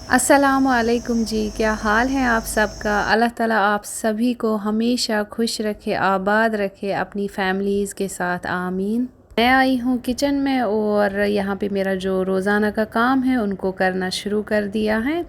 अस्सलामुअलैकुम जी, क्या हाल है आप सबका। अल्लाह ताला आप सभी को हमेशा खुश रखे, आबाद रखे अपनी फैमिलीज़ के साथ, आमीन। मैं आई हूँ किचन में और यहाँ पे मेरा जो रोज़ाना का काम है उनको करना शुरू कर दिया है।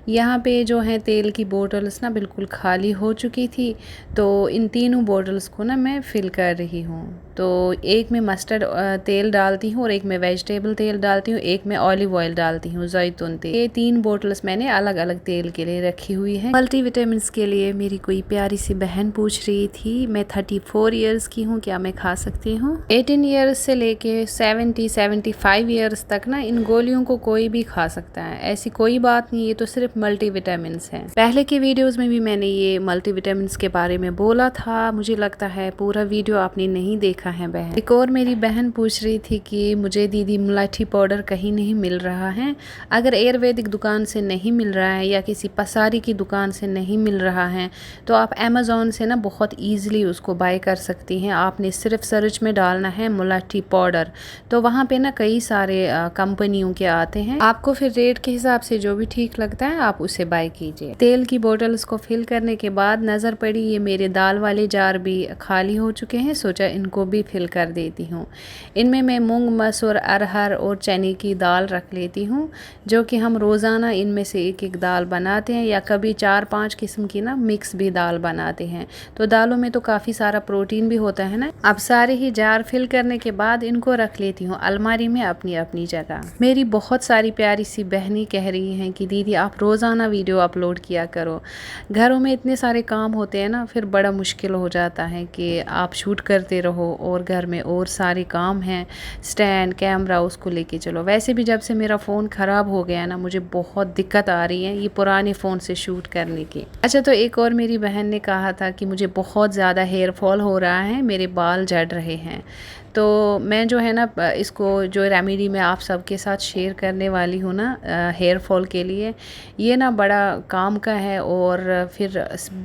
यहाँ पे जो है तेल की बोतल्स ना बिल्कुल खाली हो चुकी थी, तो इन तीनों बोतल्स को ना मैं फ़िल कर रही हूँ। तो एक में मस्टर्ड तेल डालती हूँ और एक में वेजिटेबल तेल डालती हूँ, एक में ऑलिव ऑयल डालती हूँ, जैतून तेल। ये 3 बोतल्स मैंने अलग अलग तेल के लिए रखी हुई है। मल्टीविटामिन्स के लिए मेरी कोई प्यारी सी बहन पूछ रही थी, मैं 34 ईयर्स की हूँ, क्या मैं खा सकती हूँ। 18 ईयर्स से लेके 75 ईयर्स तक ना इन गोलियों को कोई भी खा सकता है, ऐसी कोई बात नहीं। ये तो सिर्फ मल्टीविटामिन्स हैं। पहले के वीडियोस में भी मैंने ये मल्टीविटामिन्स के बारे में बोला था, मुझे लगता है पूरा वीडियो आपने नहीं देखा है बहन। एक और मेरी बहन पूछ रही थी कि मुझे दीदी मुलाठी पाउडर कहीं नहीं मिल रहा है। अगर आयुर्वेदिक दुकान से नहीं मिल रहा है या किसी पसारी की दुकान से नहीं मिल रहा है तो आप अमेज़ॉन से ना बहुत ईजिली उसको बाय कर सकती हैं। आपने सिर्फ सर्च में डालना है मुलाठी पाउडर, तो वहाँ पे ना कई सारे कंपनियों के आते हैं। आपको फिर रेट के हिसाब से जो भी ठीक लगता है आप उसे बाय कीजिए। तेल की बोतल्स को फिल करने के बाद नज़र पड़ी ये मेरे दाल वाले जार भी खाली हो चुके हैं, सोचा इनको भी फिल कर देती हूँ। इनमें मैं मूंग, मसूर, अरहर और चने की दाल रख लेती हूँ, जो कि हम रोज़ाना इनमें से एक एक दाल बनाते हैं या कभी 4-5 किस्म की ना मिक्स भी दाल बनाते हैं। तो दालों में तो काफ़ी सारा प्रोटीन भी होता है ना। अब सारे ही जार फिल करने के बाद इनको रख लेती हूँ अलमारी में अपनी अपनी जगह। मेरी बहुत सारी प्यारी सी बहनें कह रही हैं कि दीदी आप रोज़ाना वीडियो अपलोड किया करो। घरों में इतने सारे काम होते हैं ना, फिर बड़ा मुश्किल हो जाता है कि आप शूट करते रहो और घर में और सारे काम हैं, स्टैंड, कैमरा, उसको लेके चलो। वैसे भी जब से मेरा फ़ोन ख़राब हो गया ना, मुझे बहुत दिक्कत आ रही है ये पुराने फ़ोन से शूट करने की। अच्छा, तो एक और मेरी बहन ने कहा था कि मुझे बहुत ज़्यादा हेयर फॉल हो रहा है, मेरे बाल झड़ रहे हैं। तो मैं जो है ना इसको जो रेमेडी मैं आप सबके साथ शेयर करने वाली हूँ ना हेयर फॉल के लिए, ये ना बड़ा काम का है और फिर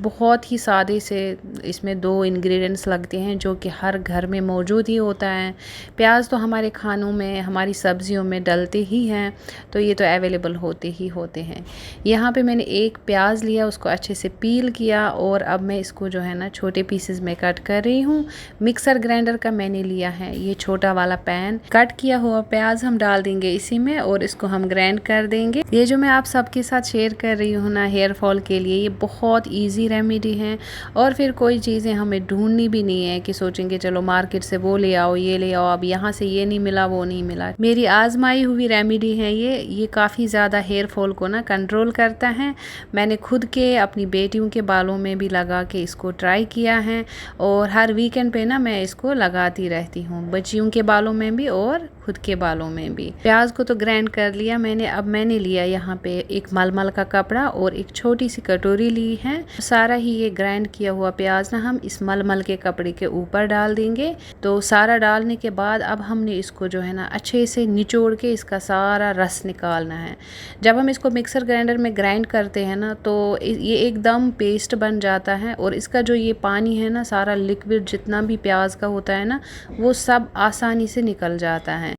बहुत ही सादे से इसमें 2 इंग्रेडिएंट्स लगते हैं जो कि हर घर में मौजूद ही होता है। प्याज तो हमारे खानों में, हमारी सब्जियों में डलते ही हैं, तो ये तो अवेलेबल होते ही होते हैं। यहाँ पे मैंने एक प्याज लिया, उसको अच्छे से पील किया और अब मैं इसको जो है ना छोटे पीसेस में कट कर रही हूँ। मिक्सर ग्राइंडर का मैंने लिया है ये छोटा वाला पैन। कट किया हुआ प्याज हम डाल देंगे इसी में और इसको हम ग्राइंड कर देंगे। ये जो मैं आप सबके साथ शेयर कर रही हूँ ना हेयर फॉल के लिए, ये बहुत ईजी रेमेडी है और फिर कोई चीज़ें हमें ढूंढनी भी नहीं है कि सोचेंगे चलो मार्केट से वो ले आओ, ये ले आओ, अब यहाँ से ये नहीं मिला, वो नहीं मिला। मेरी आजमाई हुई रेमेडी है ये काफ़ी ज़्यादा हेयर फॉल को ना कंट्रोल करता है। मैंने खुद के, अपनी बेटियों के बालों में भी लगा के इसको ट्राई किया है और हर वीकेंड पे ना मैं इसको लगाती रहती हूँ, बच्चियों के बालों में भी और खुद के बालों में भी। प्याज को तो ग्राइंड कर लिया मैंने। अब मैंने लिया यहाँ पे एक मलमल का कपड़ा और एक छोटी सी कटोरी ली है। सारा ही ये ग्राइंड किया हुआ प्याज ना हम इस मलमल के कपड़े के ऊपर डाल देंगे। तो सारा डालने के बाद अब हमने इसको जो है ना अच्छे से निचोड़ के इसका सारा रस निकालना है। जब हम इसको मिक्सर ग्राइंडर में ग्राइंड करते हैं ना तो ये एकदम पेस्ट बन जाता है और इसका जो ये पानी है ना, सारा लिक्विड जितना भी प्याज का होता है ना, वो सब आसानी से निकल जाता है।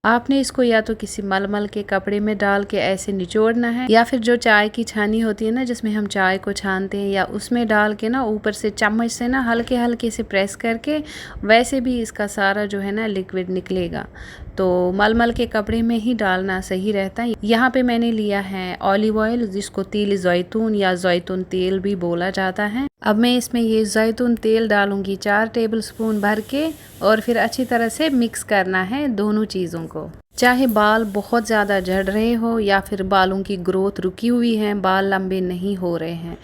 आपने इसको या तो किसी मलमल के कपड़े में डाल के ऐसे निचोड़ना है या फिर जो चाय की छानी होती है ना जिसमें हम चाय को छानते हैं, या उसमें डाल के ना ऊपर से चम्मच से ना हल्के हल्के से प्रेस करके, वैसे भी इसका सारा जो है ना लिक्विड निकलेगा। तो मलमल के कपड़े में ही डालना सही रहता है। यहाँ पे मैंने लिया है ऑलिव ऑयल, जिसको तिल जैतून या जैतून तेल भी बोला जाता है। अब मैं इसमें ये जैतून तेल डालूंगी 4 टेबलस्पून भर के और फिर अच्छी तरह से मिक्स करना है दोनों चीज़ों को। चाहे बाल बहुत ज़्यादा झड़ रहे हो या फिर बालों की ग्रोथ रुकी हुई है, बाल लंबे नहीं हो रहे हैं,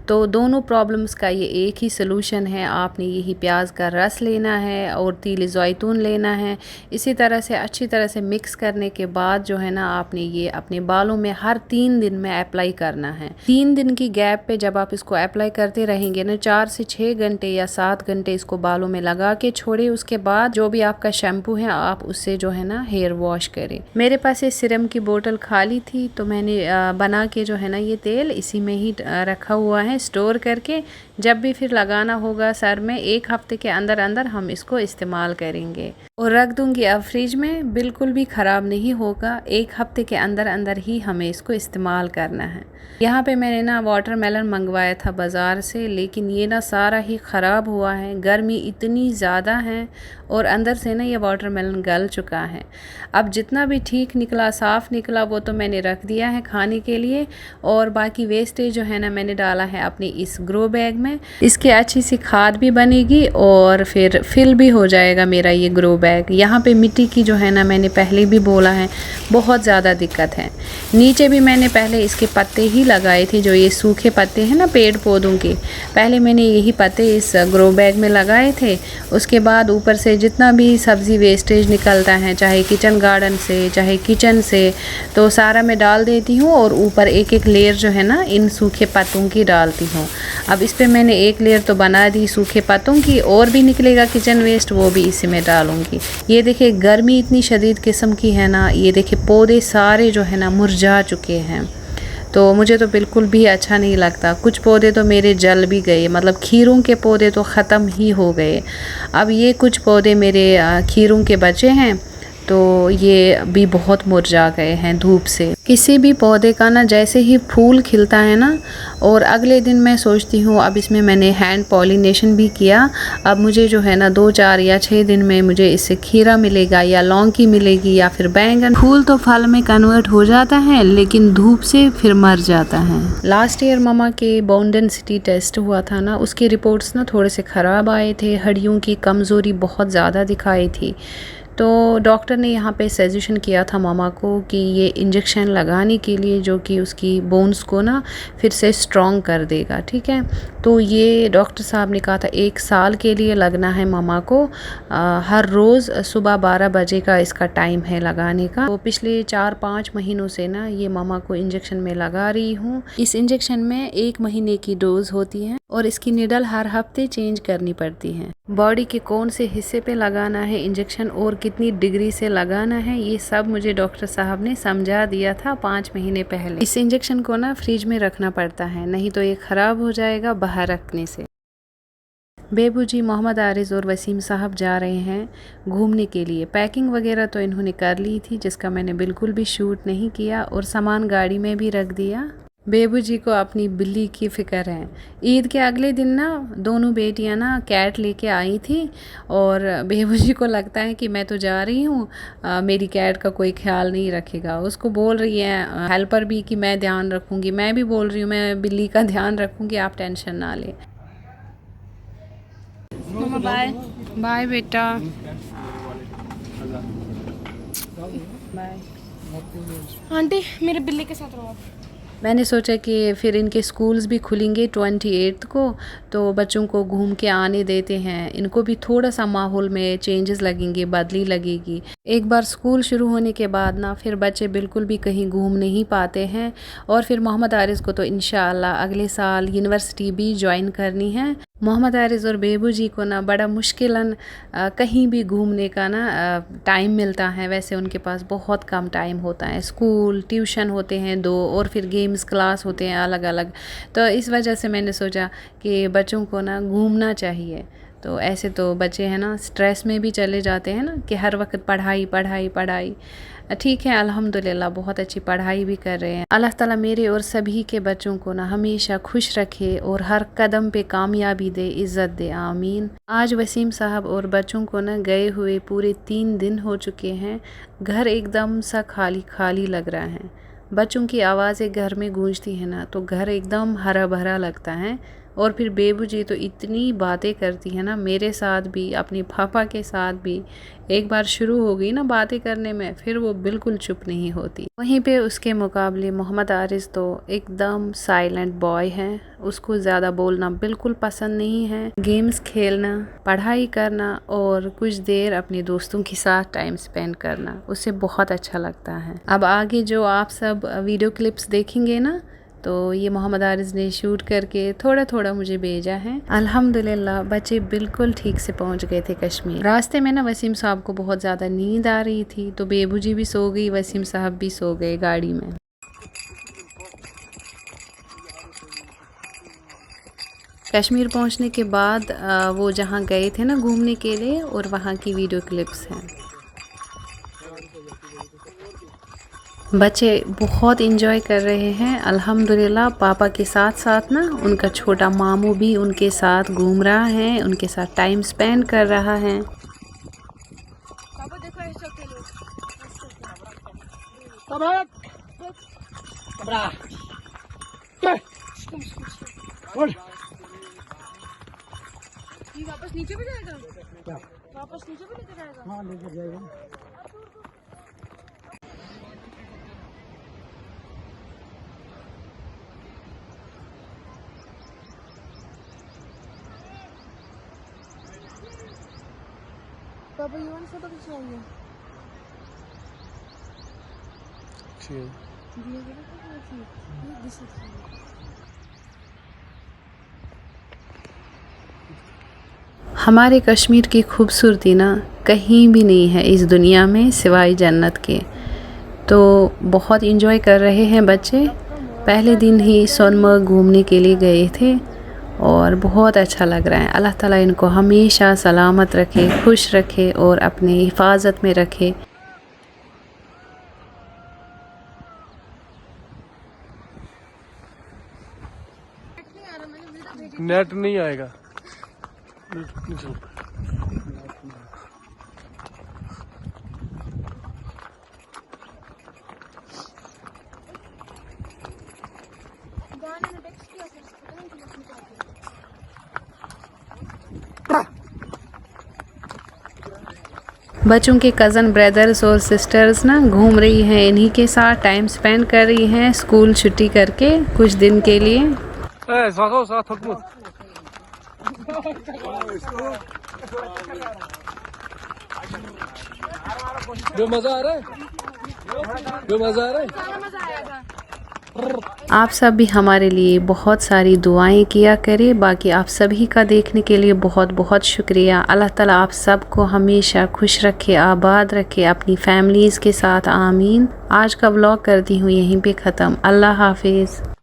तो दोनों प्रॉब्लम्स का ये एक ही सलूशन है। आपने यही प्याज का रस लेना है और तिल जैतून लेना है। इसी तरह से अच्छी तरह से मिक्स करने के बाद जो है ना आपने ये अपने बालों में हर 3 दिन में अप्लाई करना है। 3 दिन की गैप पे जब आप इसको अप्लाई करते रहेंगे ना, 4 से 6 घंटे या 7 घंटे इसको बालों में लगा के छोड़े। उसके बाद जो भी आपका शैम्पू है आप उससे जो है ना हेयर वॉश वॉश करें। मेरे पास ये सीरम की बोतल खाली थी तो मैंने बना के जो है ना ये तेल इसी में ही रखा हुआ है स्टोर करके, जब भी फिर लगाना होगा सर में 1 हफ्ते के अंदर अंदर हम इसको इस्तेमाल करेंगे। और रख दूंगी अब फ्रिज में, बिल्कुल भी ख़राब नहीं होगा। 1 हफ्ते के अंदर अंदर ही हमें इसको इस्तेमाल करना है। यहाँ पे मैंने ना वाटरमेलन मंगवाया था बाज़ार से, लेकिन ये ना सारा ही ख़राब हुआ है। गर्मी इतनी ज़्यादा है और अंदर से ना ये वाटरमेलन गल चुका है। अब जितना भी ठीक निकला, साफ़ निकला, वो तो मैंने रख दिया है खाने के लिए, और बाकी वेस्टेज जो है ना मैंने डाला है अपनी इस ग्रो बैग में। इसकी अच्छी सी खाद भी बनेगी और फिर फिल भी हो जाएगा मेरा ये ग्रो बैग। यहाँ पे मिट्टी की जो है ना मैंने पहले भी बोला है बहुत ज़्यादा दिक्कत है। नीचे भी मैंने पहले इसके पत्ते ही लगाए थे, जो ये सूखे पत्ते हैं ना पेड़ पौधों के, पहले मैंने यही पत्ते इस ग्रो बैग में लगाए थे। उसके बाद ऊपर से जितना भी सब्ज़ी वेस्टेज निकलता है, चाहे किचन गार्डन से चाहे किचन से, तो सारा मैं डाल देती हूँ और ऊपर एक एक लेयर जो है ना इन सूखे पत्तों की डालती हूँ। अब इस पर मैंने एक लेयर तो बना दी सूखे पत्तों की, और भी निकलेगा किचन वेस्ट वो भी इसी में डालूँगी। ये देखिए गर्मी इतनी शदीद किस्म की है ना, ये देखिए पौधे सारे जो है ना मुरझा चुके हैं, तो मुझे तो बिल्कुल भी अच्छा नहीं लगता। कुछ पौधे तो मेरे जल भी गए, मतलब खीरों के पौधे तो ख़त्म ही हो गए। अब ये कुछ पौधे मेरे खीरों के बचे हैं, तो ये भी बहुत मुरझा गए हैं धूप से। किसी भी पौधे का ना जैसे ही फूल खिलता है ना, और अगले दिन मैं सोचती हूँ, अब इसमें मैंने हैंड पॉलिनेशन भी किया, अब मुझे जो है ना 2, 4 या 6 दिन में मुझे इससे खीरा मिलेगा या लौकी मिलेगी या फिर बैंगन। फूल तो फल में कन्वर्ट हो जाता है, लेकिन धूप से फिर मर जाता है। लास्ट ईयर ममा के बोन डेंसिटी टेस्ट हुआ था ना, उसके रिपोर्ट्स ना थोड़े से ख़राब आए थे, हड्डियों की कमज़ोरी बहुत ज़्यादा दिखाई थी। तो डॉक्टर ने यहाँ पे सजेशन किया था मामा को कि ये इंजेक्शन लगाने के लिए, जो कि उसकी बोन्स को ना फिर से स्ट्रॉन्ग कर देगा, ठीक है। तो ये डॉक्टर साहब ने कहा था 1 साल के लिए लगना है मामा को। हर रोज़ सुबह 12 बजे का इसका टाइम है लगाने का। तो पिछले 4-5 महीनों से ना ये मामा को इंजेक्शन में लगा रही हूँ। इस इंजेक्शन में 1 महीने की डोज होती है और इसकी निडल हर हफ्ते चेंज करनी पड़ती है। बॉडी के कौन से हिस्से पे लगाना है इंजेक्शन और कितनी डिग्री से लगाना है, ये सब मुझे डॉक्टर साहब ने समझा दिया था 5 महीने पहले। इस इंजेक्शन को ना फ्रिज में रखना पड़ता है, नहीं तो ये ख़राब हो जाएगा बाहर रखने से। बेबू जी, मोहम्मद आरिज़ और वसीम साहब जा रहे हैं घूमने के लिए। पैकिंग वगैरह तो इन्होंने कर ली थी, जिसका मैंने बिल्कुल भी शूट नहीं किया, और सामान गाड़ी में भी रख दिया। बेबू जी को अपनी बिल्ली की फ़िक्र है। ईद के अगले दिन ना दोनों बेटियां ना कैट लेके आई थी, और बेबू जी को लगता है कि मैं तो जा रही हूँ, मेरी कैट का कोई ख्याल नहीं रखेगा। उसको बोल रही है हेल्पर भी कि मैं ध्यान रखूँगी, मैं भी बोल रही हूँ मैं बिल्ली का ध्यान रखूँगी, आप टेंशन ना लें। बाय बाय बेटा, बाय। आंटी मेरे बिल्ली के साथ रहो आप। मैंने सोचा कि फिर इनके स्कूल्स भी खुलेंगे 28 को, तो बच्चों को घूम के आने देते हैं। इनको भी थोड़ा सा माहौल में चेंजेस लगेंगे, बदली लगेगी। एक बार स्कूल शुरू होने के बाद ना फिर बच्चे बिल्कुल भी कहीं घूम नहीं पाते हैं। और फिर मोहम्मद आरिज़ को तो इंशाअल्लाह अगले साल यूनिवर्सिटी भी ज्वाइन करनी है। मोहम्मद आरिज़ और बेबू जी को ना बड़ा मुश्किलन कहीं भी घूमने का ना टाइम मिलता है। वैसे उनके पास बहुत कम टाइम होता है, स्कूल ट्यूशन होते हैं 2, और फिर गेम्स क्लास होते हैं अलग अलग। तो इस वजह से मैंने सोचा कि बच्चों को ना घूमना चाहिए। तो ऐसे तो बच्चे हैं ना स्ट्रेस में भी चले जाते हैं ना, कि हर वक्त पढ़ाई पढ़ाई पढ़ाई। ठीक है, अल्हम्दुलिल्लाह बहुत अच्छी पढ़ाई भी कर रहे हैं। अल्लाह ताला मेरे और सभी के बच्चों को ना हमेशा खुश रखे और हर कदम पे कामयाबी दे, इज़्ज़त दे, आमीन। आज वसीम साहब और बच्चों को ना गए हुए पूरे 3 दिन हो चुके हैं। घर एकदम सा खाली खाली लग रहा है। बच्चों की आवाज़ें घर में गूंजती है ना, तो घर एकदम हरा भरा लगता है। और फिर बेबू जी तो इतनी बातें करती है ना, मेरे साथ भी अपने पापा के साथ भी। एक बार शुरू हो गई ना बातें करने में, फिर वो बिल्कुल चुप नहीं होती। वहीं पे उसके मुकाबले मोहम्मद आरिज़ तो एकदम साइलेंट बॉय है। उसको ज़्यादा बोलना बिल्कुल पसंद नहीं है। गेम्स खेलना, पढ़ाई करना और कुछ देर अपने दोस्तों के साथ टाइम स्पेंड करना उसे बहुत अच्छा लगता है। अब आगे जो आप सब वीडियो क्लिप्स देखेंगे ना, तो ये मोहम्मद आरिज़ ने शूट करके थोड़ा थोड़ा मुझे भेजा है। अल्हम्दुलिल्लाह बच्चे बिल्कुल ठीक से पहुंच गए थे कश्मीर। रास्ते में ना वसीम साहब को बहुत ज़्यादा नींद आ रही थी, तो बेबू जी भी सो गई, वसीम साहब भी सो गए गाड़ी में। कश्मीर पहुंचने के बाद वो जहां गए थे ना घूमने के लिए, और वहां की वीडियो क्लिप्स हैं। बच्चे बहुत इंजॉय कर रहे हैं अल्हम्दुलिल्लाह। पापा के साथ साथ ना उनका छोटा मामू भी उनके साथ घूम रहा है, उनके साथ टाइम स्पेंड कर रहा है। पापा देखो ऐसे खेलो। ये वापस नीचे भी जाएगा? क्या? वापस नीचे भी लेकर जाएगा? हाँ लेकर जाएगा। पापा ये वाली फोटो खिंचवाइए। हमारे कश्मीर की खूबसूरती ना कहीं भी नहीं है इस दुनिया में सिवाय जन्नत के। तो बहुत इंजॉय कर रहे हैं बच्चे। पहले दिन ही सोनमर्ग घूमने के लिए गए थे और बहुत अच्छा लग रहा है। अल्लाह ताला इनको हमेशा सलामत रखे, खुश रखे और अपनी हिफाजत में रखे। नेट नहीं आएगा। बच्चों के कज़न ब्रदर्स और सिस्टर्स ना घूम रही हैं, इन्हीं के साथ टाइम स्पेंड कर रही हैं स्कूल छुट्टी करके कुछ दिन के लिए। जो मजा आ रहा है, जो मजा आ रहा है। आप सब भी हमारे लिए बहुत सारी दुआएं किया करें। बाकी आप सभी का देखने के लिए बहुत बहुत शुक्रिया। अल्लाह ताला आप सबको हमेशा खुश रखे, आबाद रखे अपनी फैमिलीज़ के साथ, आमीन। आज का व्लॉग करती हूँ यहीं पे ख़त्म। अल्लाह हाफिज़।